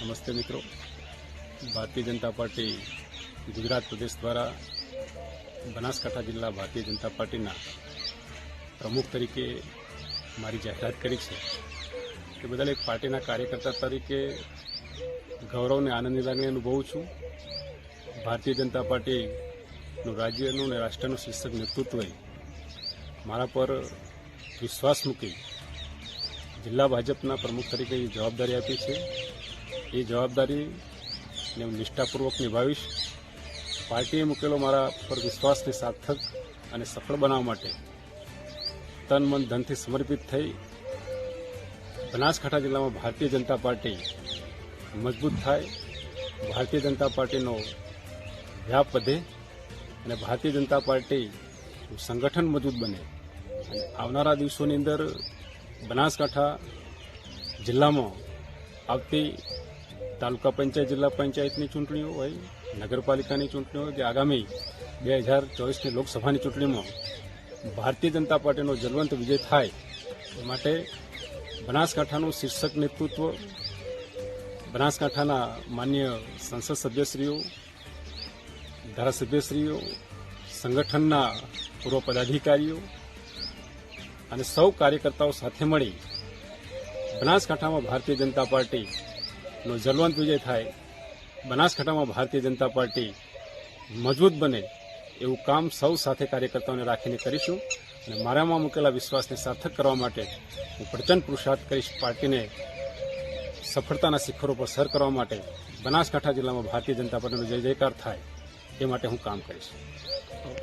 નમસ્તે મિત્રો, ભારતીય જનતા પાર્ટી ગુજરાત પ્રદેશ દ્વારા બનાસકાંઠા જિલ્લા ભારતીય જનતા પાર્ટીના પ્રમુખ તરીકે મારી જાહેરાત કરી છે કે બદલ એક પાર્ટીના કાર્યકર્તા તરીકે ગૌરવ અને આનંદની લાગણી અનુભવું છું. ભારતીય જનતા પાર્ટીનું રાજ્યનું અને રાષ્ટ્રનું શીર્ષક નેતૃત્વએ મારા પર વિશ્વાસ મૂકી જિલ્લા ભાજપના પ્રમુખ તરીકે જવાબદારી આપી છે. એ જવાબદારીને હું નિષ્ઠાપૂર્વક નિભાવીશ. પાર્ટીએ મૂકેલો મારા પર વિશ્વાસને સાર્થક અને સફળ બનાવવા માટે તન મન ધનથી સમર્પિત થઈ બનાસકાંઠા જિલ્લામાં ભારતીય જનતા પાર્ટી મજબૂત થાય, ભારતીય જનતા પાર્ટીનો વ્યાપ વધે અને ભારતીય જનતા પાર્ટીનું સંગઠન મજબૂત બને અને આવનારા દિવસોની અંદર બનાસકાંઠા જિલ્લામાં આવતી તાલુકા પંચાયત, જિલ્લા પંચાયતની ચૂંટણીઓ હોય, નગરપાલિકાની ચૂંટણીઓ હોય કે આગામી 2024ની લોકસભાની ચૂંટણીમાં ભારતીય જનતા પાર્ટીનો જલવંત વિજય થાય એ માટે બનાસકાંઠાનું શીર્ષક નેતૃત્વ, બનાસકાંઠાના માન્ય સંસદ સભ્યશ્રીઓ, ધારાસભ્યશ્રીઓ, સંગઠનના પૂર્વ પદાધિકારીઓ અને સૌ કાર્યકર્તાઓ સાથે મળી બનાસકાંઠામાં ભારતીય જનતા પાર્ટીનો જલવંત વિજય થાય, બનાસકાંઠામાં ભારતીય જનતા પાર્ટી મજબૂત બને એવું કામ સૌ સાથે કાર્યકર્તાઓને રાખીને કરીશું અને મારામાં મૂકેલા વિશ્વાસને સાર્થક કરવા માટે હું પ્રચંડ પુરુષાર્થ કરીશ. પાર્ટીને સફળતાના શિખરો પર સર કરવા માટે બનાસકાંઠા જિલ્લામાં ભારતીય જનતા પાર્ટીનો જય જયકાર થાય એ માટે હું કામ કરીશ.